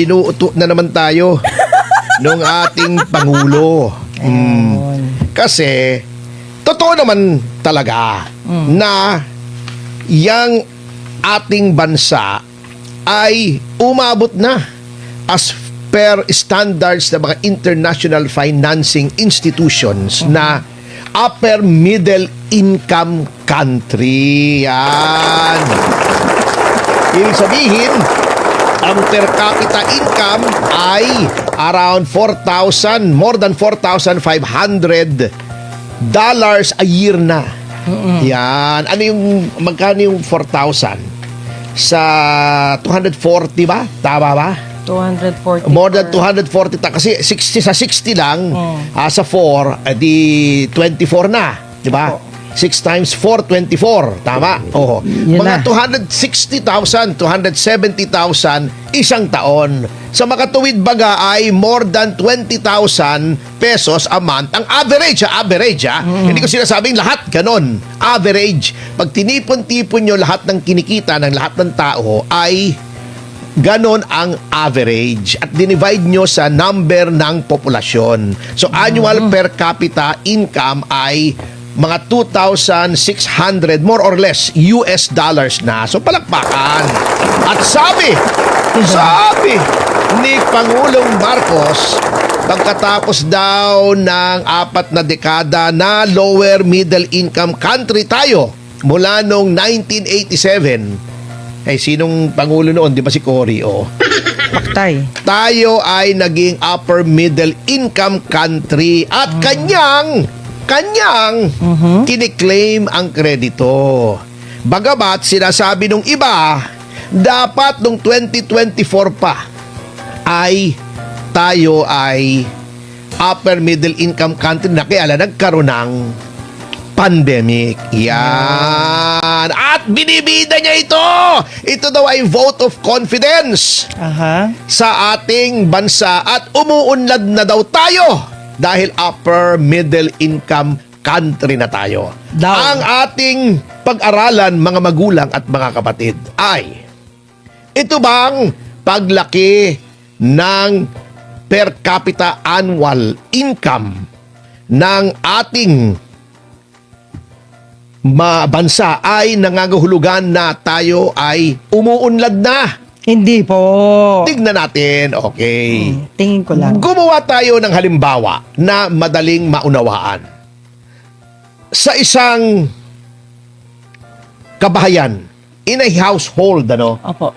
Inuuto na naman tayo nung ating Pangulo. Kasi, totoo naman talaga na yang ating bansa ay umabot na as per standards ng mga international financing institutions na upper middle income country. Yan. Ibig sabihin, ang per capita income ay around 4,000, more than $4,500 a year na. Yan. Ano yung, magkano yung 4,000? Sa 240 ba? Tama ba? 240. More than 240 kasi 60 sa 60 lang sa 4 di 24 na, di ba? 6 times 4 24, tama? Oo. Mga 260,000, 270,000 isang taon. Sa makatuwid baga ay more than 20,000 pesos a month ang average, Hindi ko sinasabing lahat ganon. Average. Pag tinipon-tipon nyo lahat ng kinikita ng lahat ng tao ay ganon ang average at dinivide nyo sa number ng populasyon. So annual per capita income ay mga 2,600 more or less US dollars na. So palakpakan. At sabi ni Pangulong Marcos, pagkatapos daw ng 4 na dekada na lower middle income country tayo mula noong 1987. Sinong Pangulo noon? Di ba si Cory? Paktay. Tayo ay naging upper middle income country at kanyang kiniklaim ang kredito. Bagamat sinasabi nung iba, dapat nung 2024 pa ay tayo ay upper middle income country na kaya nagkaroon ng pandemic. Yan. At binibida niya ito. Ito daw ay vote of confidence sa ating bansa at umuunlad na daw tayo dahil upper middle income country na tayo. Ang ating pag-aralan, mga magulang at mga kapatid, ay ito bang paglaki ng per capita annual income ng ating bansa ay nangangahulugan na tayo ay umuunlad na? Hindi po. Tignan natin. Okay. Tingin ko lang. Gumawa tayo ng halimbawa na madaling maunawaan. Sa isang kabahayan, in a household, Opo.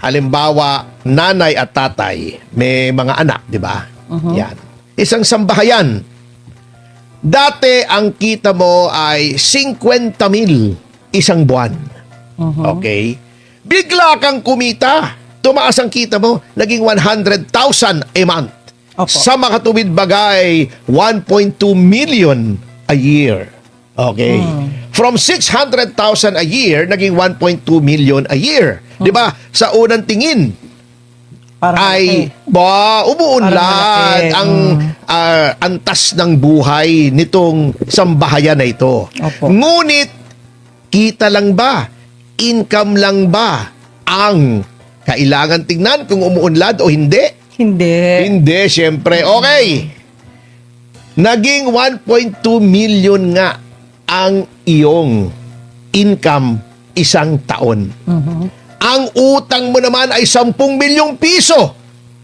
halimbawa, nanay at tatay, may mga anak, di ba? Yan. Isang sambahayan. Dati, ang kita mo ay 50,000 isang buwan. Okay? Bigla kang kumita. Tumaas ang kita mo, naging 100,000 a month. Opo. Sa makatuwid bagay, 1.2 million a year. Okay. From 600,000 a year, naging 1.2 million a year. Di ba? Sa unang tingin, umuunlad ang antas ng buhay nitong sambahayan na ito. Opo. Ngunit, kita lang ba? Income lang ba ang kailangan tingnan kung umuunlad o hindi? Hindi, syempre. Okay. Naging 1.2 million nga ang iyong income isang taon. Ang utang mo naman ay 10 milyong piso.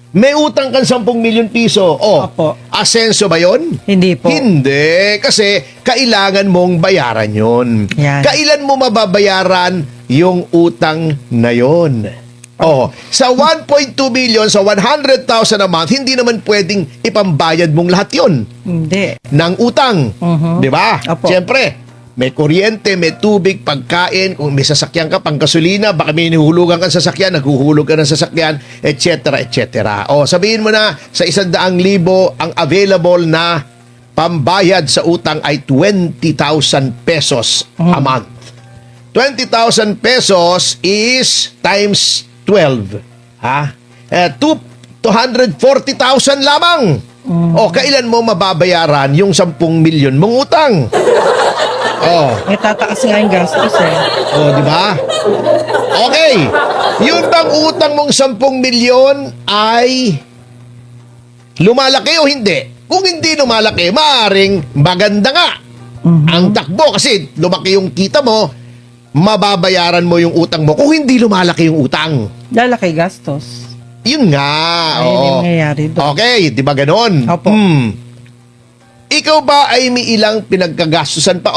May utang kang 10 milyon piso. Opo. Asenso ba yon? Hindi po. Hindi. Kasi kailangan mong bayaran yon. Yan. Kailan mo mababayaran yung utang na yon? Sa 1.2 billion, sa 100,000 a month, hindi naman pwedeng ipambayad mong lahat yon. Hindi. Ng utang. Di ba? Opo. Siyempre, may kuryente, may tubig, pagkain, kung may sasakyan ka, panggasolina, baka may nihulugan kang sasakyan, naghuhulog ka ng sasakyan, etc., etc. Sabihin mo na, sa 100,000 ang available na pambayad sa utang ay 20,000 pesos a month. 20,000 pesos is times 12. 240,000 lamang. Kailan mo mababayaran yung 10 milyon mong utang? May tataas nga yung gastos di ba? Okay. Yun bang utang mong 10 milyon ay lumalaki o hindi? Kung hindi lumalaki, maaring maganda nga ang takbo kasi lumaki yung kita mo, mababayaran mo yung utang mo kung hindi lumalaki yung utang. Lalaki gastos. Yun nga. Ayun Oo. yung nangyayari doon. Okay, di ba ganon? Opo. Ikaw ba ay may ilang pinagkagastusan pa?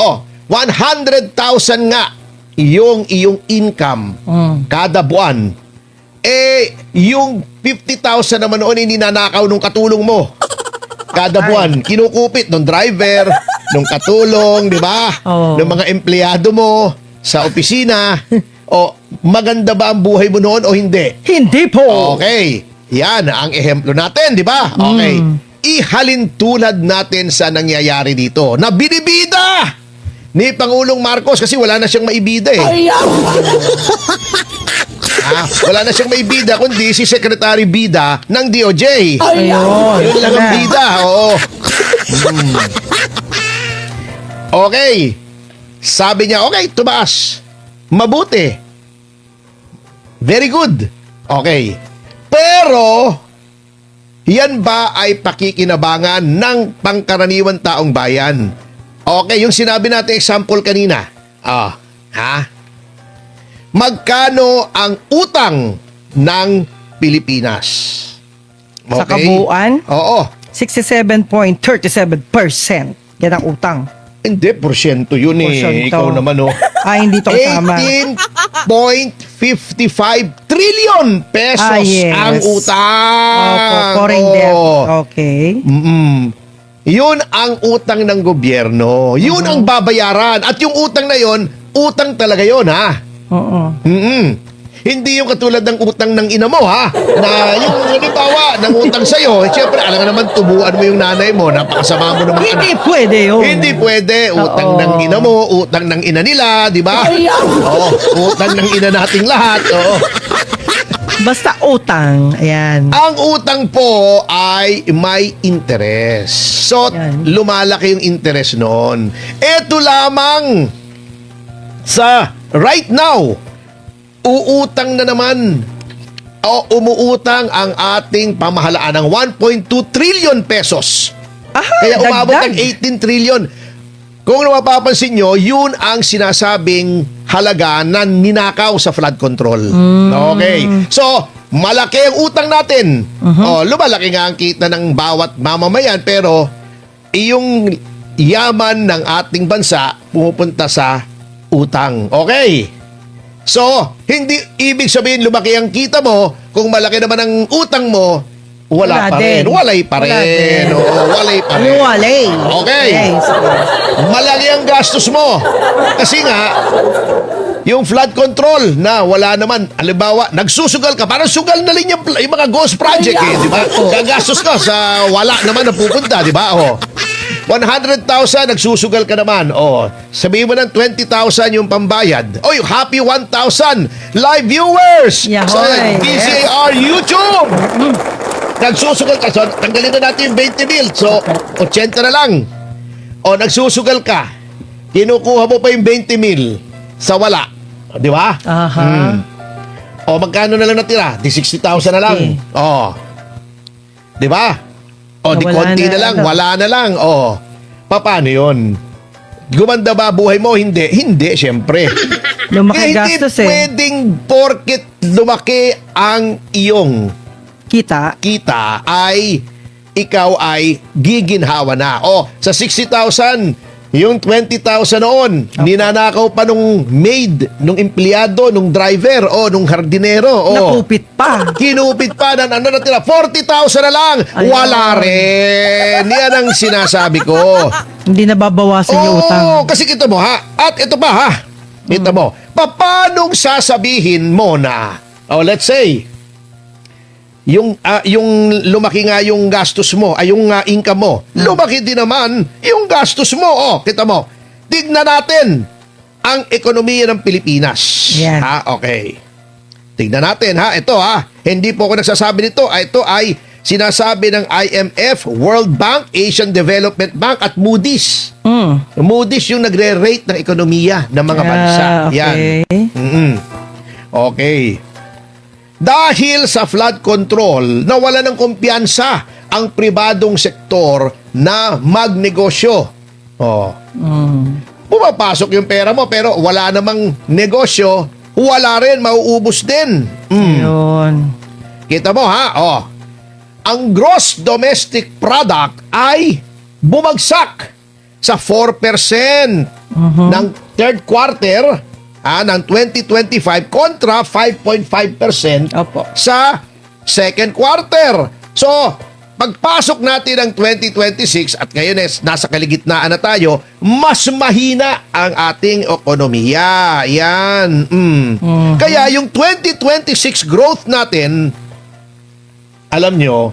100,000 nga yung iyong income kada buwan. Yung 50,000 naman noon ay ninanakaw nung katulong mo. Kada buwan, kinukupit ng driver, nung katulong, di ba? Oo. Ng mga empleyado mo sa opisina. O, maganda ba ang buhay mo noon o hindi? Hindi po. Okay. Yan ang ehemplo natin, di ba? Okay. Ihalin tulad natin sa nangyayari dito na binibida ni Pangulong Marcos kasi wala na siyang maibida eh. Wala na siyang maibida kundi si Secretary Bida ng DOJ. Ayun. Yun lang ang bida. Oo. Okay. Sabi niya, okay, tumaas. Mabuti. Very good. Okay. Pero, yan ba ay pakikinabangan ng pangkaraniwan taong bayan? Okay, yung sinabi natin example kanina. Magkano ang utang ng Pilipinas? Sa kabuuan? Oo. 67.37%. Yan ang utang. Hindi, porsyento yun eh. Porsyento. Ikaw naman Hindi to kasama. 18.55 trillion pesos Yes. ang utang. Opo, foreign debt. Okay. Yun ang utang ng gobyerno. Yun ang babayaran. At yung utang na yun, utang talaga yun, ha? Oo. Hindi yung katulad ng utang ng ina mo, ha? Na yung halimbawa, ng utang sa'yo, siyempre, alam nga naman, tubuan mo yung nanay mo, napakasama mo naman. Hindi pwede yun. Hindi pwede. Utang Oo. ng ina mo, utang ng ina nila, di ba? Oo, utang ng ina nating lahat. Oo. Basta utang. Ayan. Ang utang po ay may interest. So, Yan. lumalaki yung interest noon. Ito lamang sa right now, uutang na naman o umuutang ang ating pamahalaan ng 1.2 trillion pesos. Kaya umabot ng 18 trillion. Kung mapapansin nyo, yun ang sinasabing halaga na ninakaw sa flood control. Okay. So, malaki ang utang natin. Lumalaki nga ang kita ng bawat mamamayan, pero yung yaman ng ating bansa pumupunta sa utang. Okay. So, hindi ibig sabihin lumaki ang kita mo, kung malaki naman ang utang mo, wala pa rin. din. Walay pa Wala rin. din. Walay pa rin. Walay. Okay. Malaki ang gastos mo. Kasi nga, yung flood control na wala naman, halimbawa, nagsusugal ka, parang sugal na rin yung mga ghost project eh, di ba? Gagastos ka sa wala naman na pupunta, di ba? 100,000, nagsusugal ka naman. Sabihin mo ng 20,000 yung pambayad. Yung happy 1,000 live viewers sa Yahoy. DCAR YouTube. Nagsusugal ka. So, tanggalin na natin yung 20 mil. So, 80 na lang. Nagsusugal ka. Kinukuha mo pa yung 20 mil sa wala. Di ba? Aha. Magkano na lang natira? Di 60,000 na lang. Di ba? Di Wala konti na na lang. lang. Wala na lang. Paano yun? Gumanda ba buhay mo? Hindi. Hindi, syempre. Lumaki Hindi gastos pwedeng porket lumaki ang iyong Kita. kita ay ikaw ay giginhawa na. Sa 60,000, yung 20,000 noon, ninanakaw pa nung maid, nung empleyado, nung driver, nung hardinero. Nakupit pa. Kinupit pa na natira, 40,000 na lang. Ayun. Wala rin. Yan ang sinasabi ko. Hindi nababawasan yung utang. Kasi kita mo ha. At ito pa ha. Kita mo. Paanong sasabihin mo na, let's say, yung lumaki nga yung gastos mo, yung income mo, lumaki din naman yung gastos mo. Kita mo. Tignan natin ang ekonomiya ng Pilipinas. Yan. Okay. Tignan natin ha. Ito ha. Hindi po ako nagsasabi nito. Ito ay sinasabi ng IMF, World Bank, Asian Development Bank at Moody's. Moody's yung nagre-rate ng ekonomiya ng mga bansa. Okay. Yan. Okay. Dahil sa flood control, nawala ng kumpiyansa ang pribadong sektor na magnegosyo. Oh. Pumapasok yung pera mo pero wala namang negosyo, wala rin, mauubos din. Ayun. Kita mo ha? Oh. Ang gross domestic product ay bumagsak sa 4% ng third quarter ng 2025 kontra 5.5% Opo. sa second quarter. So, pagpasok natin ng 2026 at ngayon nasa kaligitnaan na tayo, mas mahina ang ating ekonomiya. Yan. Kaya yung 2026 growth natin, alam nyo,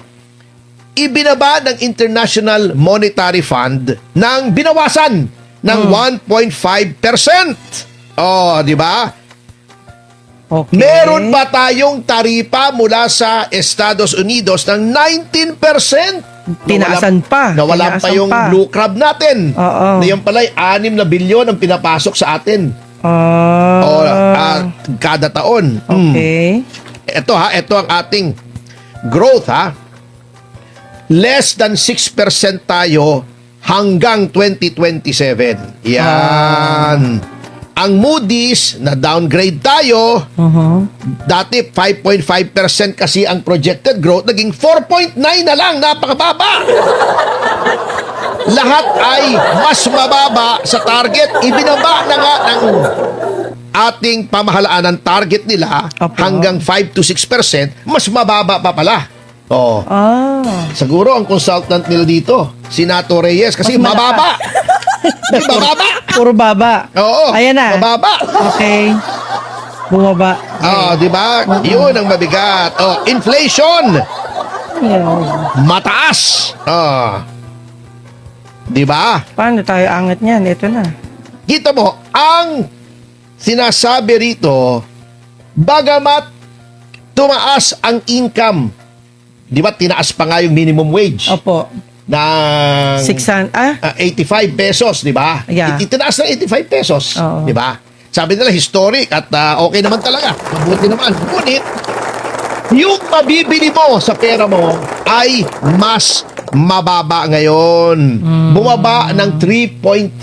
ibinaba ng International Monetary Fund ng binawasan ng 1.5%. Oh, di ba? Okay. Meron pa tayong taripa mula sa Estados Unidos ng 19%. Tinaasan pa. Nawalan pa Tinaasan yung pa. blue crab natin. Oo. Na yung pala 6 na bilyon ang pinapasok sa atin. Kada taon. Okay. Ito ang ating growth Less than 6% tayo hanggang 2027. Yan. Ang Moody's na downgrade tayo. Dati 5.5% kasi ang projected growth, naging 4.9 na lang, napakababa. Lahat ay mas mababa sa target. Ibinaba na nga ng ating pamahalaan ng target nila hanggang 5 to 6%, mas mababa pa pala. Oh. Siguro ang consultant nila dito, si Nato Reyes, kasi mababa. Mababa. Puro baba. Oo. Ayan na. Mababa. Okay. Bumaba. Di ba? Yun ang mabigat. Inflation. Mataas. Di ba? Paano tayo angat niyan? Ito na. Kita mo, ang sinasabi rito, bagamat tumaas ang income, di ba tinaas pa nga yung minimum wage? Opo. Ng 600, 85 pesos, di ba? Yeah. Itinaas ng 85 pesos, Oo. di ba? Sabi nila historic at okay naman talaga. Mabuti naman. Ngunit, yung mabibili mo sa pera mo ay mas mababa ngayon. Bumaba ng 3.3%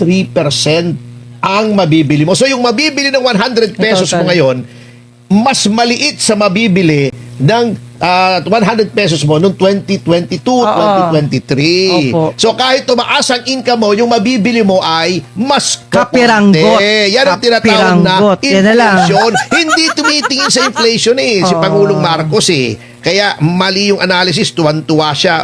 ang mabibili mo. So yung mabibili ng 100 pesos mo ngayon, mas maliit sa mabibili ng 100 pesos mo noong 2022, 2023. Opo. So kahit tumaas ang income mo, yung mabibili mo ay mas Kapiranggot. kapunti. Yan ang tinatawag na Kapiranggot. Yan na lang. inflation. Hindi tumitingin sa inflation si Pangulong Marcos Kaya mali yung analysis, tuwan-tuwa siya.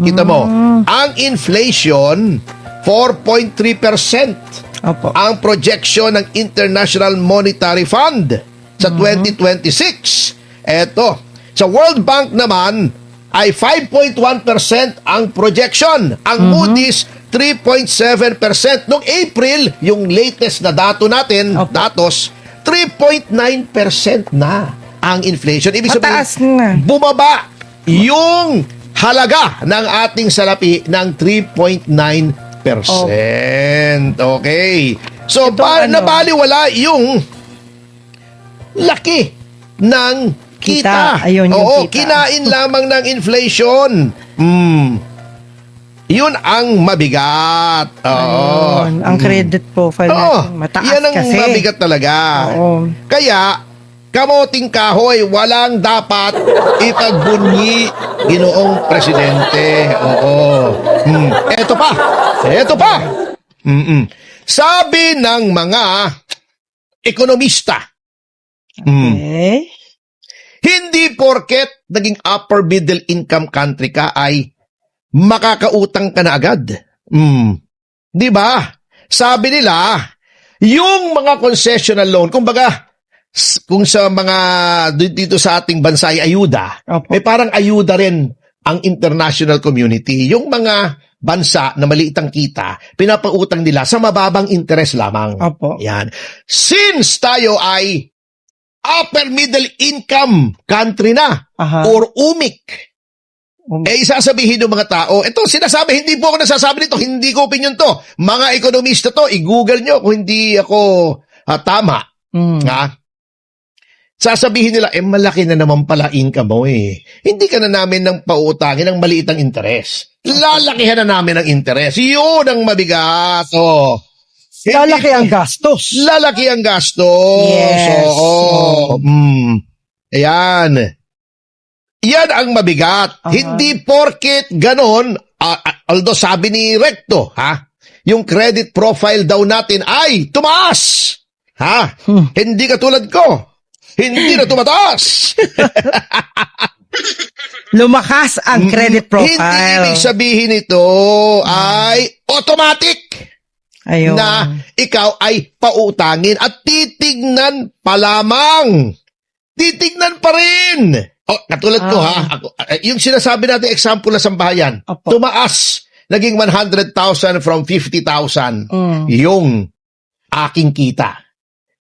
Kita mo, ang inflation 4.3%. Opo. Ang projection ng International Monetary Fund sa 2026. Eto, sa World Bank naman ay 5.1% ang projection. Ang Moody's 3.7%. Noong April, yung latest na datos, 3.9% na ang inflation. Ibig Mataas sabihin, na. bumaba yung halaga ng ating salapi ng 3.9%. Okay. So, nabaliwala yung laki ng kita. Ayun yung Oo, kita. kinain lamang ng inflation. Yun ang mabigat. Ayun. Ang credit profile natin, mataas yan ang kasi. mabigat talaga. Oo. Kaya, kamoting kahoy, walang dapat ipagbunyi Ginoong Presidente. Eto pa. Sabi ng mga ekonomista, Okay. hindi porket naging upper middle income country ka ay makakautang ka na agad. Di ba? Sabi nila, yung mga concessional loan, kumbaga, kung sa mga dito sa ating bansa ay ayuda, may parang ayuda rin ang international community. Yung mga bansa na maliit ang kita, pinapautang nila sa mababang interest lamang. Opo. Yan. Since tayo ay upper middle income country na or UMIC, isasabihin ng mga tao, ito sinasabi, hindi po ako nasasabi nito, hindi ko opinion to. Mga ekonomista to, i-google nyo kung hindi ako tama. sasabihin nila, malaki na naman pala income mo eh. Hindi ka na namin ng pauutangin ng maliit ang interes. Lalakihan na namin ang interes. Yun ang mabigat. Oh. Lalaki ang gastos. Lalaki ang gastos. Yes. Oo. Ayan. Yan ang mabigat. Hindi porket ganon, although sabi ni Recto, yung credit profile daw natin ay tumaas. Hindi katulad ko. Hindi na tumataas. Lumakas ang credit profile. Hindi ibig sabihin ito ay automatic. Ayun. Na ikaw ay pautangin at titignan pa lamang. Titignan pa rin. Katulad ko yung sinasabi natin example na sambahayan, tumaas, naging 100,000 from 50,000 yung aking kita.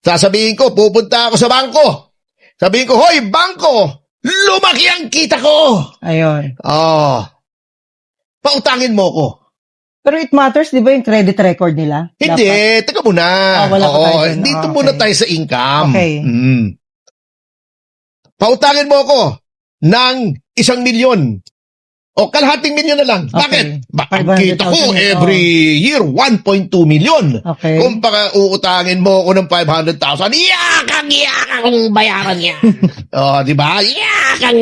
Sasabihin ko, pupunta ako sa bangko. Sabihin ko, hoy, bangko, lumaki ang kita ko. Ayun. Pautangin mo ko. Pero it matters, di ba yung credit record nila? Hindi, teka muna. Wala pa tayo dun. Dito muna tayo sa income. Okay. Pautangin mo ko ng 1,000,000. O kalahating milyon na lang. Okay. Bakit? Ang kita ko every year 1.2 million. Okay. Kung baka uutangin mo ko ng 500,000, yakang bayaran niya. Di ba? Yakang.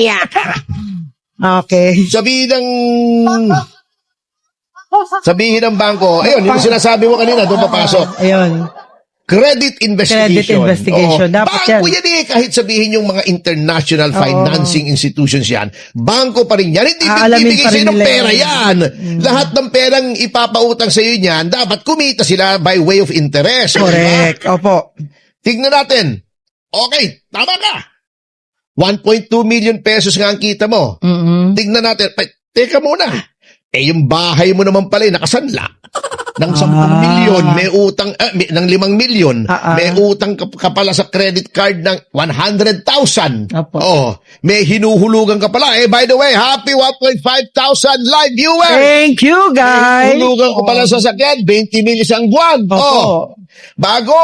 Okay. Sabihin ng bangko, ayun, yung sinasabi mo kanina, doon papasok. Ayun. Credit investigation. Dapat Bangko yan kahit sabihin yung mga international financing institutions yan, bangko pa rin yan. Hindi bibigay sa'yo ng pera yan. Lahat ng perang ipapautang sa'yo yan, dapat kumita sila by way of interest. Correct. Diba? Opo. Tignan natin. Okay, tama ka. 1.2 million pesos nga ang kita mo. Tignan natin. Teka muna. Yung bahay mo naman pala nakasanla. Ng 10 milyon, may utang, ng 5 milyon, may utang ka pala sa credit card ng 100,000. May hinuhulugan ka pala. By the way, happy 1,500 live viewers! Thank you, guys! Hinuhulugan ko pala sa sakyan, 20 mil isang buwan. Bago,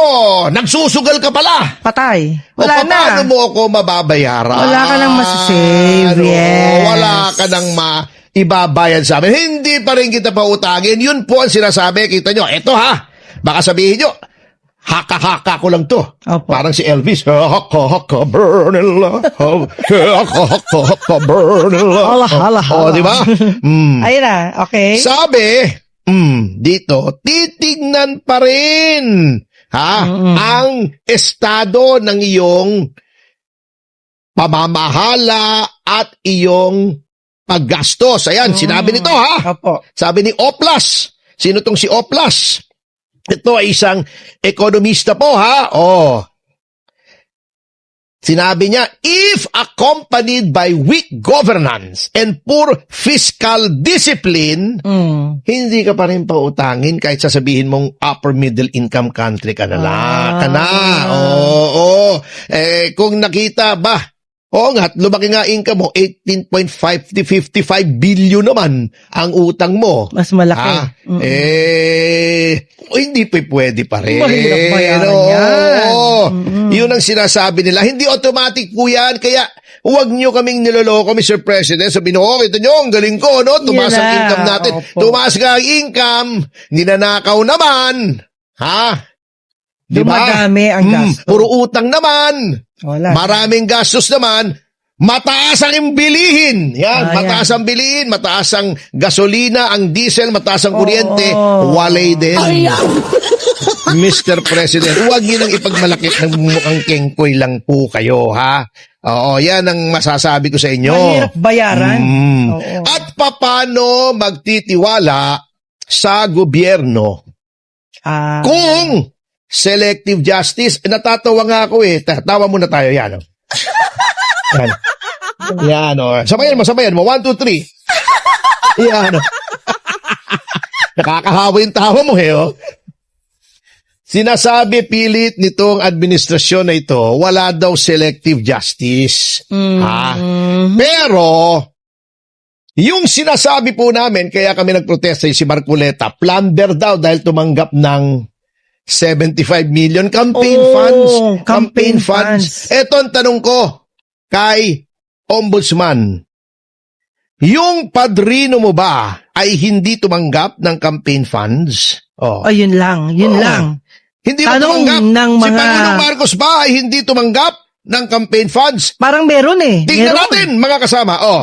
nagsusugal ka pala. Patay. Wala na. Paano mo ako mababayaran? Wala ka nang masasave. Yes. Wala ka nang ibabayad sa amin. Hindi pa rin kita pautangin. Yun po ang sinasabi. Kita nyo. Eto baka sabihin nyo, haka-haka ko lang to. Parang si Elvis. Haka-haka, burn in love. Haka-haka, burn in love. Hala. Diba? Ayun na. Okay. Sabi, dito, titignan pa rin ang estado ng iyong pamamahala at iyong paggastos. Ayan, sinabi nito Sabi ni Oplas. Sino tong si Oplas? Ito ay isang ekonomista po Sinabi niya, if accompanied by weak governance and poor fiscal discipline, hindi ka pa rin pautangin kahit sasabihin mong upper middle income country ka na. Kung nakita ba, lumaki nga income mo, 18.5 to 55 billion naman ang utang mo. Mas malaki. Hindi pwede pa rin. Mahirap bayaran yan. Yun ang sinasabi nila. Hindi automatic po yan. Kaya huwag nyo kaming niloloko, Mr. President. Sabi nyo, kita nyo, ang galing ko, tumaas ang income natin. Tumaas nga ang income, ninanakaw naman. Diba? Dumadami ang gastos. Puro utang naman. Wala. Maraming gastos naman. Mataas ang bilihin. Mataas ang bilihin, mataas ang gasolina, ang diesel, mataas ang kuryente. Walay din. Mr. President, huwag niyo nang ipagmalaki ng mukhang kengkoy lang po kayo, yan ang masasabi ko sa inyo. Mahirap bayaran. At paano magtitiwala sa gobyerno kung selective justice? Natatawa nga ako tawa muna tayo, yan. Yan, Sabayan mo. 1, 2, 3. Yan, Nakakahawa yung tawa mo, Sinasabi pilit nitong administrasyon na ito, wala daw selective justice. Pero, yung sinasabi po namin, kaya kami nagprotesta si Marcoleta, plunder daw dahil tumanggap ng 75 million campaign Oh, funds. campaign funds. Eto ang tanong ko kay Ombudsman. Yung padrino mo ba ay hindi tumanggap ng campaign funds? Oh. Oh, yun lang. Oo. Yun lang. Hindi ba Tanong tumanggap? ng Si mga- Pangulong Marcos ba ay hindi tumanggap ng campaign funds? Parang meron eh. Tingnan Meron. natin, mga kasama. Oh.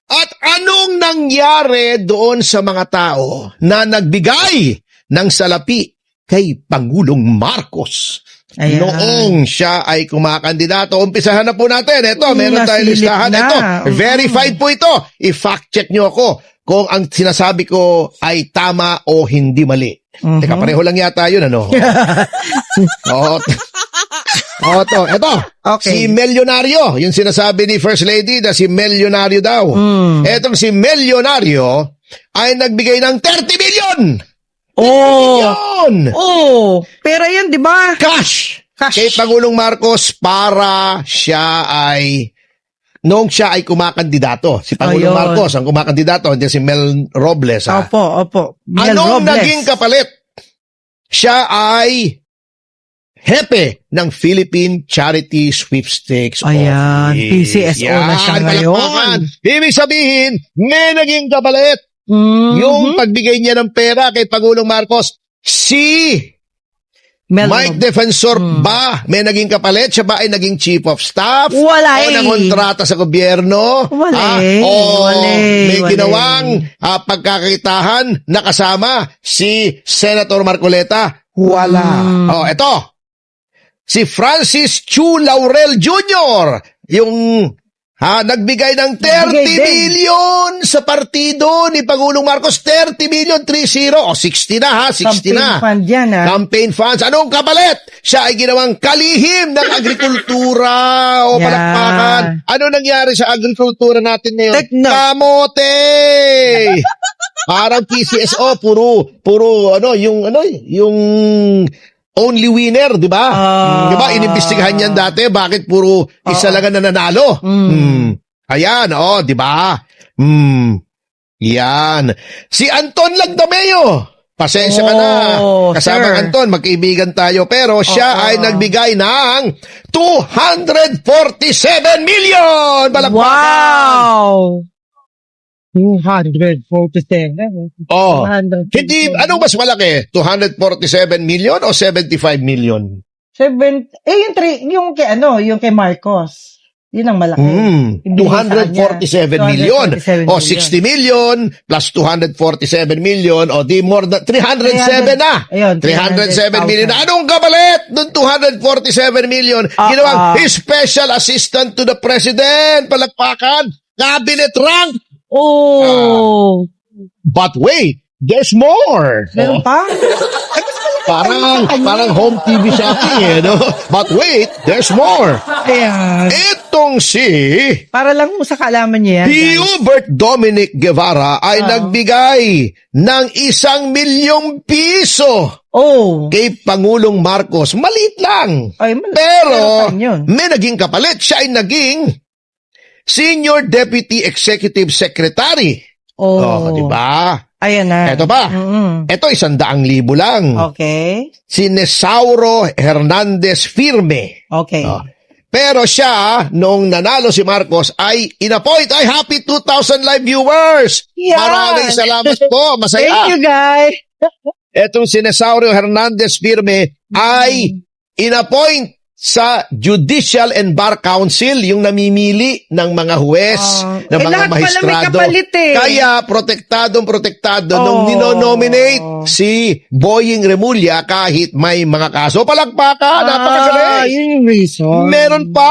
At anong nangyari doon sa mga tao na nagbigay ng salapi kay Pangulong Marcos? Ayan. Noong siya ay kumakandidato. Umpisahan na po natin. Ito, meron tayong nasilip listahan. na. Ito, verified po ito. I-fact check nyo ako kung ang sinasabi ko ay tama o hindi mali. Teka, pareho lang yata yun, ano? Oo. Oo, to. Ito, Okay. si Melyonario, yung sinasabi ni First Lady na si Melyonario daw. Etong si Melyonario ay nagbigay ng 30 million! Oh. Yun! Oh. Pero yan, di ba? Cash! Cash. Kay Pangulong Marcos para siya ay noong siya ay kumakandidato. Si Pangulong Ayun. Marcos ang kumakandidato, hindi si Mel Robles. Ha? Opo. Mel Anong Robles. naging kapalit? Siya ay hepe ng Philippine Charity Sweepstakes Ayan, Office. PCSO na siya ngayon. palakpakan. Ibig sabihin, may naging kapalit. Mhm. Yung pagbigay niya ng pera kay Pangulong Marcos, si Mel Mike Robles. Defensor ba may naging kapalit? Siya ba ay naging chief of staff? Wala O eh. nangontrata sa gobyerno? Wala O wala may wala. ginawang pagkakitahan na kasama si Senator Marcoleta? Wala. Oh, eto. Si Francis Chu Laurel Jr. Yung nagbigay ng 30 Nagbigay din. million sa partido ni Pangulong Marcos. 30 million, 30. O, 60 na ha, 60 Campaign na. fund yan, ha? Campaign funds. Anong kapalit? Siya ay ginawang kalihim ng agrikultura o Yeah. palakpakan. Ano nangyari sa agrikultura natin ngayon? Tekno. Kamote! Parang PCSO, puro yung only winner, di ba? Di ba? Inimbestigahan yan dati. Bakit puro isa lang ang nananalo? Ayan, di ba? Yan. Si Anton Lagdameo. Pasensya ka na. Kasama sir. Anton, magkaibigan tayo. Pero siya ay nagbigay ng 247 million! Palakpakan! Wow! 247. Oh. Hindi, anong mas malaki? 247 million o 75 million? Yung kay Marcos. Yun ang malaki. Ibigay sa 247 kanya. million. 247 O 60 million plus 247 million o di more than 307 na. Ayun, 307 million. Anong kapalit ng 247 million? Ginawang special assistant to the president. Palakpakan. Cabinet rank. Oh! But wait, there's more. Meron pa? Parang home TV shopping eh, no? But wait, there's more. Ayan. Itong si Para lang sa kaalaman niya yan. guys. Hubert Dominic Guevara ay nagbigay ng 1 milyong piso Oh! kay Pangulong Marcos. Maliit lang. Ay, malaki. Pero Pero yun. may naging kapalit. Siya ay naging Senior Deputy Executive Secretary. Oh. Di ba? Ayan na. Ito ba? Ito 100,000 lang. Okay. Si Nesauro Hernandez Firme. Okay. Pero siya, nung nanalo si Marcos, ay inappoint. Ay, happy 2,000 live viewers! Yan! Maraming salamat po. Masaya. Thank you, guys. Etong si Nesauro Hernandez Firme ay inappoint sa Judicial and Bar Council, yung namimili ng mga huwes, ng mga lahat pala may maestrado. kapalit eh. Kaya protektado nung ninonominate si Boying Remulla kahit may mga kaso. Palakpakan, napakagaling. Yun yung reason. Meron pa.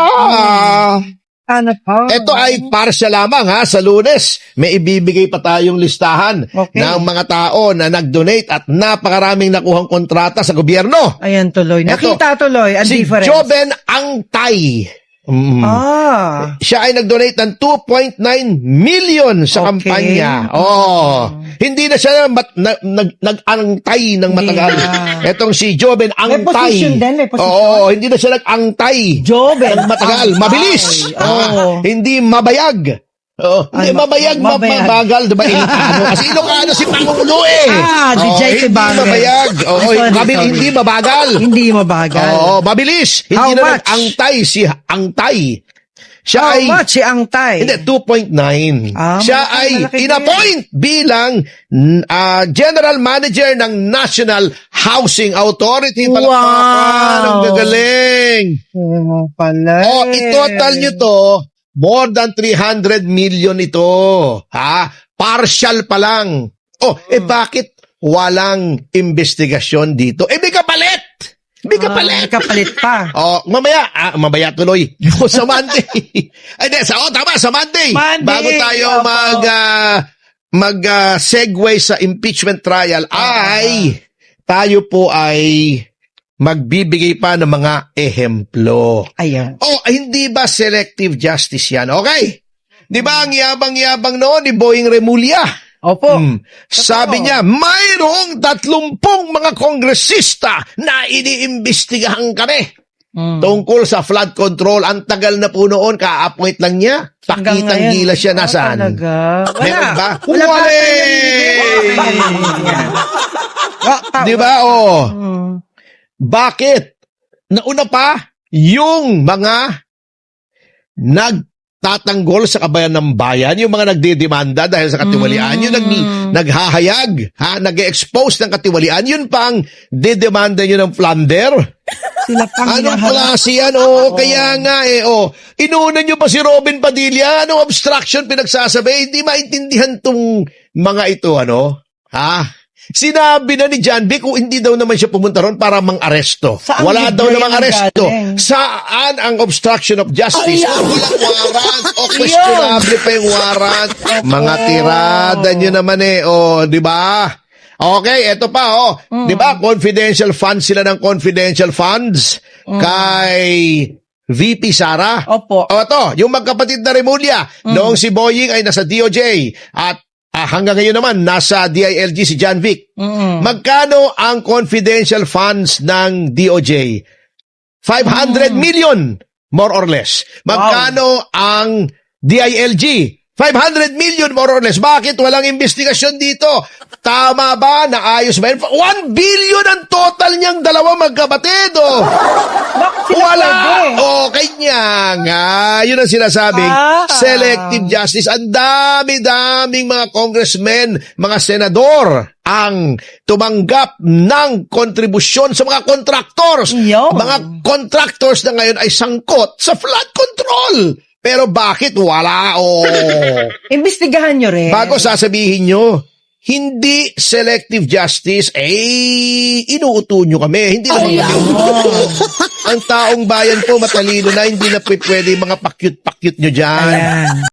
Ano pa? Ito ay partial lamang ha. Sa Lunes, may ibibigay pa tayong listahan Okay. ng mga tao na nag-donate at napakaraming nakuhang kontrata sa gobyerno. Ayan tuloy. Nakita tuloy ang Si difference. Joben Angtay. Siya ay nag-donate ng 2.9 million sa Okay. kampanya. Hindi na siya nag-angtay ng matagal. na. Etong si Joben Angtay. position din, may position. Oo, hindi na siya nag-angtay. Joben Ng matagal, Angtay. mabilis. Oo. Hindi mabayag. Oo. Hindi, Ay, mabayag. mabagal, diba? Ilocano. Kasi Ilocano si Pangulo eh. DJ Hindi Tibange. mabayag. Oo, Sorry. hindi mabagal. Hindi mabagal. Oo, mabilis. How Hindi na much? Angtay si Angtay. Siya How ay much si Angtay? hindi 2.9. Siya malaki, ay malaki din. inappoint bilang General Manager ng National Housing Authority. Palakpakan, ang gagaling. Pala. Oh, itotal nyo to, more than 300 million ito. Ha? Partial pa lang. Oh, bakit walang investigasyon dito? May kapalit! May kapalit! May kapalit pa. Oh, mamaya tuloy. Sa Monday. Ay, tama, sa Monday. Bago tayo segue sa impeachment trial, tayo po ay magbibigay pa ng mga ehemplo. Ayan. Hindi ba selective justice yan? Okay. Di ba ang yabang-yabang noon ni Boying Remulla? Opo. Sabi niya, mayroong 30 mga kongresista na iniimbestigahan kami tungkol sa flood control. Ang tagal na po noon, ka-appoint lang niya. Pakitang gila siya nasaan. Talaga. Meron ba? Wala pa. Di ba? Bakit? Nauna pa, yung mga nagtatanggol sa kabayan ng bayan, yung mga nagdidemanda dahil sa katiwalian, yung naghahayag, nag-expose ng katiwalian, yun pang didemanda nyo ng plunder. Sila pang Anong hinaharap. klase yan? Kaya nga inuuna nyo pa si Robin Padilla, anong obstruction pinagsasabi? Hindi maintindihan tong mga ito, Sinabi na ni John Vic kung hindi daw naman siya pumunta ron para mang-aresto. Saan Wala daw libre namang yan aresto. galing? Saan ang obstruction of justice? Walang warrant. Questionable pa yung warrant. Mga tirada nyo naman di ba? Okay, eto pa di ba? Confidential funds sila ng confidential funds kay VP Sara. Opo. Ito, yung magkapatid na Remulla, noong si Boying ay nasa DOJ at hanggang ngayon naman, nasa DILG si John Vic. Magkano ang confidential funds ng DOJ? 500 million, more or less. Magkano ang DILG? 500 million, more or less. Bakit walang investigasyon dito? Tama ba? Naayos ba yun? 1 billion ang total niyang dalawa magkapatid. Wala. Kanya nga. Yun ang sinasabing selective justice. Ang dami-daming mga congressmen, mga senador ang tumanggap ng kontribusyon sa mga contractors. Mga contractors na ngayon ay sangkot sa flood control. Pero bakit wala? Imbestigahan nyo rin. Bago sasabihin nyo, hindi selective justice, inuuto nyo kami. Hindi naman kami ang taong bayan po matalino na, hindi na pwede mga pakyut-pakyut nyo dyan. Ayan.